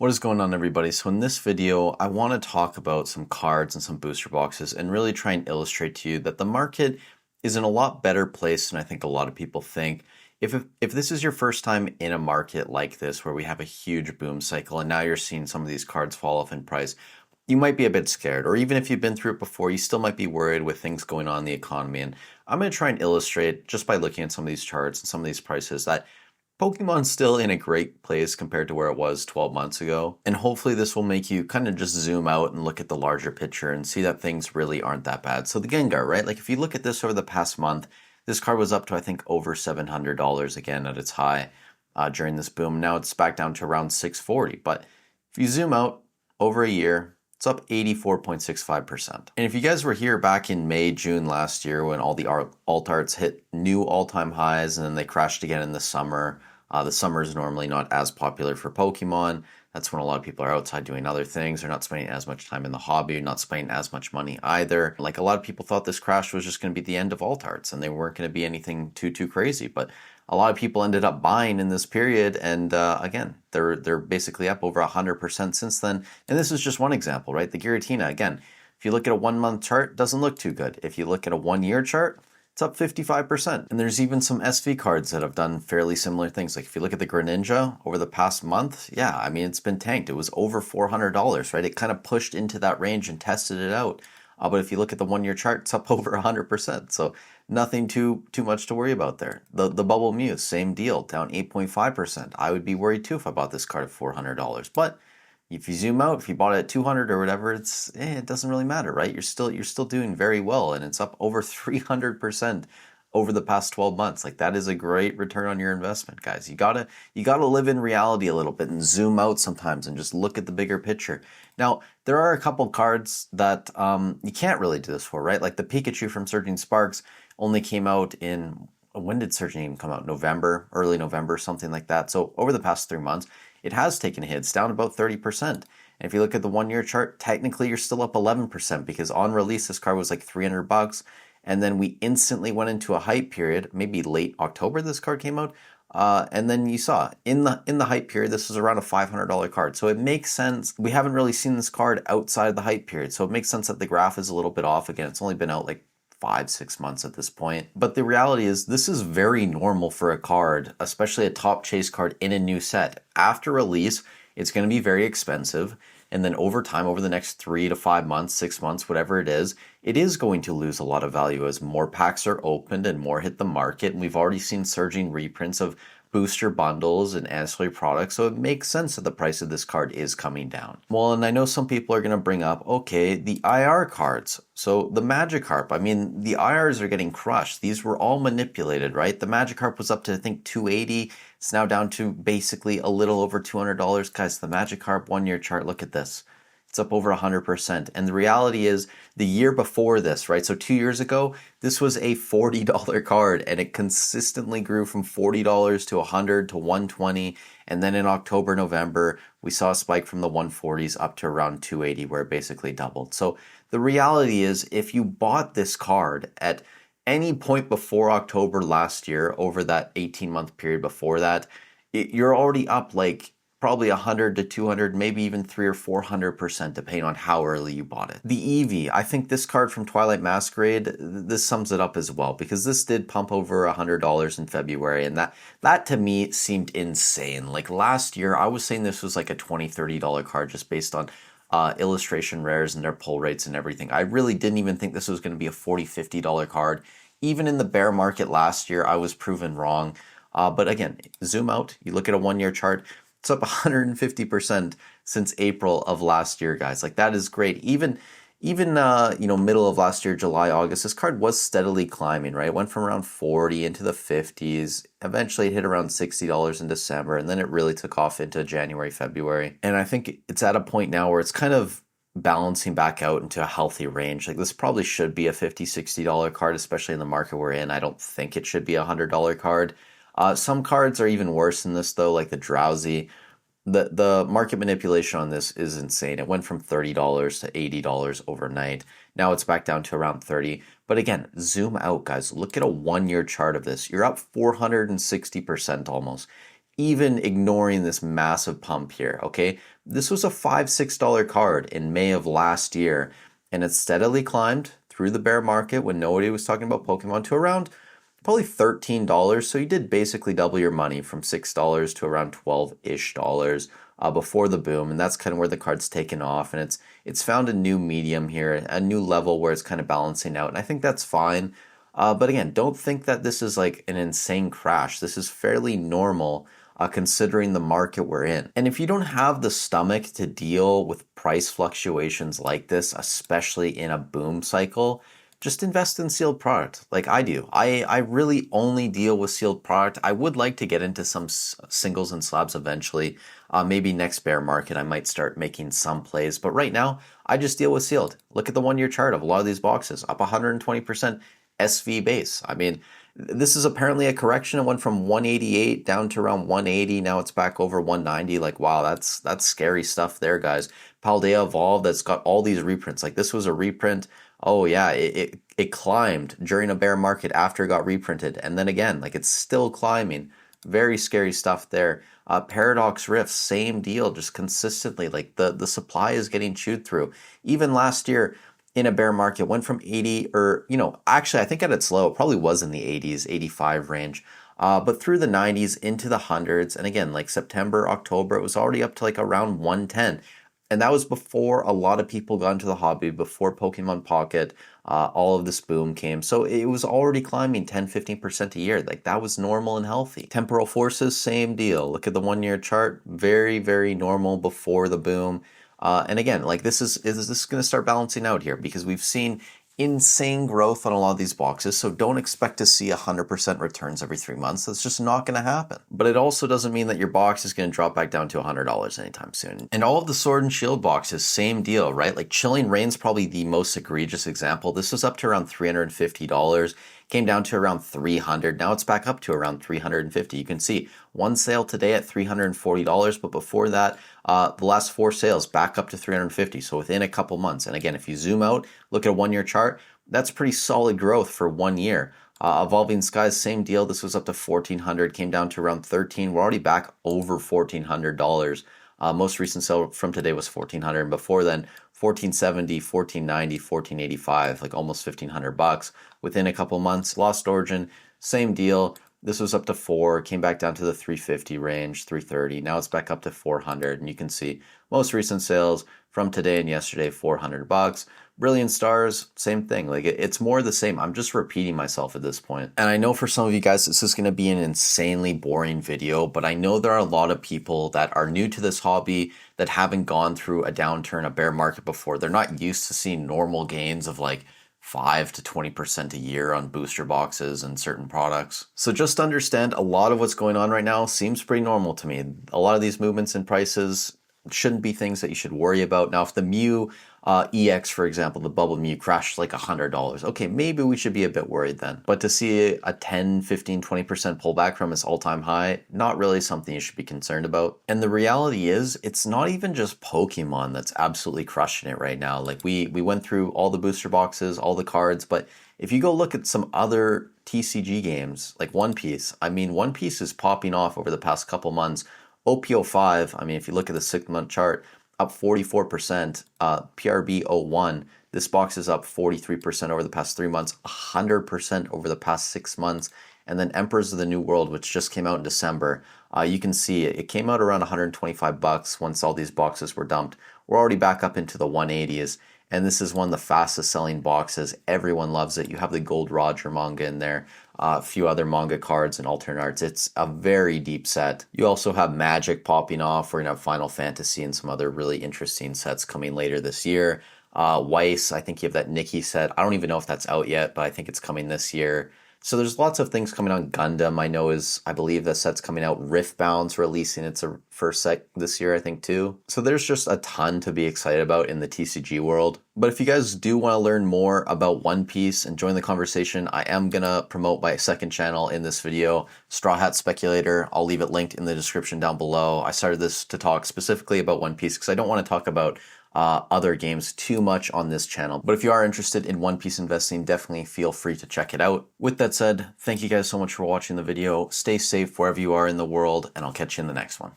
What is going on, everybody? So in this video, I want to talk about some cards and some booster boxes and really try and illustrate to you that the market is in a lot better place than I think a lot of people think. If this is your first time in a market like this, where we have a huge boom cycle and now you're seeing some of these cards fall off in price, you might be a bit scared. Or even if you've been through it before, you still might be worried with things going on in the economy. And I'm going to try and illustrate just by looking at some of these charts and some of these prices that Pokemon's still in a great place compared to where it was 12 months ago. And hopefully this will make you kind of just zoom out and look at the larger picture and see that things really aren't that bad. So the Gengar, right? Like if you look at this over the past month, this card was up to, I think, over $700 again at its high during this boom. Now it's back down to around $640. But if you zoom out over a year, it's up 84.65%. And if you guys were here back in May, June last year when all the alt arts hit new all-time highs and then they crashed again in the summer, the summer is normally not as popular for Pokemon. That's when a lot of people are outside doing other things. They're not spending as much time in the hobby, not spending as much money either. Like a lot of people thought this crash was just going to be the end of alt arts and they weren't going to be anything too crazy. But a lot of people ended up buying in this period, and again, they're basically up over 100% since then. And this is just one example, right? The Giratina, again, if you look at a 1 month chart, doesn't look too good. If you look at a 1 year chart, it's up 55%. And there's even some SV cards that have done fairly similar things. Like if you look at the Greninja over the past month, yeah, I mean, it's been tanked. It was over $400, right? It kind of pushed into that range and tested it out. But if you look at the 1 year chart, it's up over 100%. So nothing too much to worry about there. The Bubble Muse, same deal, down 8.5%. I would be worried too if I bought this card at $400. But if you zoom out, if you bought it at 200 or whatever, it doesn't really matter, right? You're still doing very well, and it's up over 300% over the past 12 months. Like that is a great return on your investment, guys. You gotta live in reality a little bit and zoom out sometimes and just look at the bigger picture. Now, there are a couple cards that you can't really do this for, right? Like the Pikachu from Surging Sparks only came out in, when did Surging even come out? November, early November, something like that. So over the past 3 months, it has taken a hit. It's down about 30%. And if you look at the 1 year chart, technically you're still up 11% because on release this card was like $300. And then we instantly went into a hype period, maybe late October this card came out. And then you saw in the hype period, this was around a $500 card. So it makes sense. We haven't really seen this card outside of the hype period. So it makes sense that the graph is a little bit off. Again, it's only been out like 5-6 months at this point. But the reality is this is very normal for a card, especially a top chase card in a new set. After release, it's going to be very expensive. And then over time, over the next 3 to 5 months, 6 months, whatever it is going to lose a lot of value as more packs are opened and more hit the market. And we've already seen surging reprints of booster bundles and ancillary products, so it makes sense that the price of this card is coming down. Well, and I know some people are going to bring up, okay, the IR cards. So the Magikarp, I mean, the IRs are getting crushed. These were all manipulated, right? The Magikarp was up to, I think, $280. It's now down to basically a little over $200. Guys, the Magikarp 1 year chart, look at this. It's up over 100%. And the reality is the year before this, right? So 2 years ago, this was a $40 card and it consistently grew from $40 to $100 to $120. And then in October, November, we saw a spike from the 140s up to around $280 where it basically doubled. So the reality is if you bought this card at any point before October last year, over that 18-month period before that, you're already up like probably 100 to 200, maybe even 300 or 400%, depending on how early you bought it. The Eevee, I think this card from Twilight Masquerade, this sums it up as well, because this did pump over $100 in February, and that to me seemed insane. Like last year, I was saying this was like a $20, $30 card just based on illustration rares and their pull rates and everything. I really didn't even think this was going to be a $40, $50 card. Even in the bear market last year, I was proven wrong. But again, zoom out, you look at a 1 year chart, it's up 150% since April of last year, guys. Like that is great. Even middle of last year, July, August, this card was steadily climbing, right? It went from around 40 into the 50s. Eventually it hit around $60 in December, and then it really took off into January, February. And I think it's at a point now where it's kind of balancing back out into a healthy range. Like this probably should be a $50, $60 card, especially in the market we're in. I don't think it should be a $100 card. Some cards are even worse than this though, like the Drowsy. The market manipulation on this is insane. It went from $30 to $80 overnight. Now it's back down to around 30. But again, zoom out, guys. Look at a 1 year chart of this. You're up 460% almost. even ignoring this massive pump here, okay? This was a $5, $6 card in May of last year, and it steadily climbed through the bear market when nobody was talking about Pokemon to around probably $13. So you did basically double your money from $6 to around 12-ish dollars before the boom, and that's kind of where the card's taken off, and it's found a new medium here, a new level where it's kind of balancing out, and I think that's fine. But again, don't think that this is like an insane crash. This is fairly normal considering the market we're in. And if you don't have the stomach to deal with price fluctuations like this, especially in a boom cycle, just invest in sealed product like I do. I really only deal with sealed product. I would like to get into some singles and slabs eventually. Maybe next bear market I might start making some plays, but right now I just deal with sealed. Look at the 1 year chart of a lot of these boxes, up 120% SV base. I mean, this is apparently a correction. It went from 188 down to around 180. Now it's back over 190. Like, wow, that's scary stuff there, guys. Paldea Evolved, that's got all these reprints. Like, this was a reprint. Oh yeah, it climbed during a bear market after it got reprinted, and then again, like, it's still climbing. Very scary stuff there. Paradox Rift, same deal, just consistently. Like, the supply is getting chewed through. Even last year, in a bear market, went from 80, or, actually I think at its low, it probably was in the 80s, 85 range, but through the 90s into the hundreds. And again, like September, October, it was already up to like around 110. And that was before a lot of people got into the hobby, before Pokemon Pocket, all of this boom came. So it was already climbing 10, 15% a year. Like, that was normal and healthy. Temporal forces, same deal. Look at the 1 year chart, very, very normal before the boom. And again, like, this is going to start balancing out here because we've seen insane growth on a lot of these boxes. So don't expect to see 100% returns every 3 months. That's just not going to happen. But it also doesn't mean that your box is going to drop back down to $100 anytime soon. And all of the Sword and Shield boxes, same deal, right? Like, Chilling Reign's probably the most egregious example. This was up to around $350. Came down to around $300. Now it's back up to around $350. You can see one sale today at $340, but before that, the last 4 sales back up to $350. So within a couple months. And again, if you zoom out, look at a 1 year chart, that's pretty solid growth for 1 year. Evolving Skies, same deal. This was up to $1,400, came down to around $1,300. We're already back over $1,400. Most recent sale from today was $1,400, and before then, $1,470, $1,490, $1,485, like almost $1,500 within a couple months. Lost Origin, same deal. This was up to $400, came back down to the $350 range, $330. Now it's back up to $400, and you can see most recent sales from today and yesterday, $400. Brilliant Stars, same thing. Like, it's more the same. I'm just repeating myself at this point. And I know for some of you guys, this is going to be an insanely boring video, but I know there are a lot of people that are new to this hobby that haven't gone through a downturn, a bear market before. They're not used to seeing normal gains of like 5 to 20% a year on booster boxes and certain products. So just understand, a lot of what's going on right now seems pretty normal to me. A lot of these movements in prices shouldn't be things that you should worry about. Now, if the Mew EX, for example, the Bubble Mew crashed like $100, okay, maybe we should be a bit worried then. But to see a 10, 15, 20% pullback from its all-time high, not really something you should be concerned about. And the reality is, it's not even just Pokemon that's absolutely crushing it right now. Like, we went through all the booster boxes, all the cards, but if you go look at some other TCG games, like One Piece, I mean, One Piece is popping off over the past couple months. OP05, I mean, if you look at the 6-month chart, up 44%. PRB01, this box is up 43% over the past 3 months, 100% over the past 6 months. And then Emperors of the New World, which just came out in December, you can see it came out around $125 once all these boxes were dumped. We're already back up into the 180s. And this is one of the fastest selling boxes. Everyone loves it. You have the Gold Roger manga in there, a few other manga cards and alternate arts. It's a very deep set. You also have Magic popping off. We're going to have Final Fantasy and some other really interesting sets coming later this year. Weiss, I think you have that Nikki set. I don't even know if that's out yet, but I think it's coming this year. So there's lots of things coming on. Gundam, I believe the set's coming out. Riftbound's releasing its first set this year, I think, too. So there's just a ton to be excited about in the TCG world. But if you guys do want to learn more about One Piece and join the conversation, I am going to promote my second channel in this video, Straw Hat Speculator. I'll leave it linked in the description down below. I started this to talk specifically about One Piece because I don't want to talk about other games too much on this channel. But if you are interested in One Piece investing, definitely feel free to check it out. With that said, thank you guys so much for watching the video. Stay safe wherever you are in the world, and I'll catch you in the next one.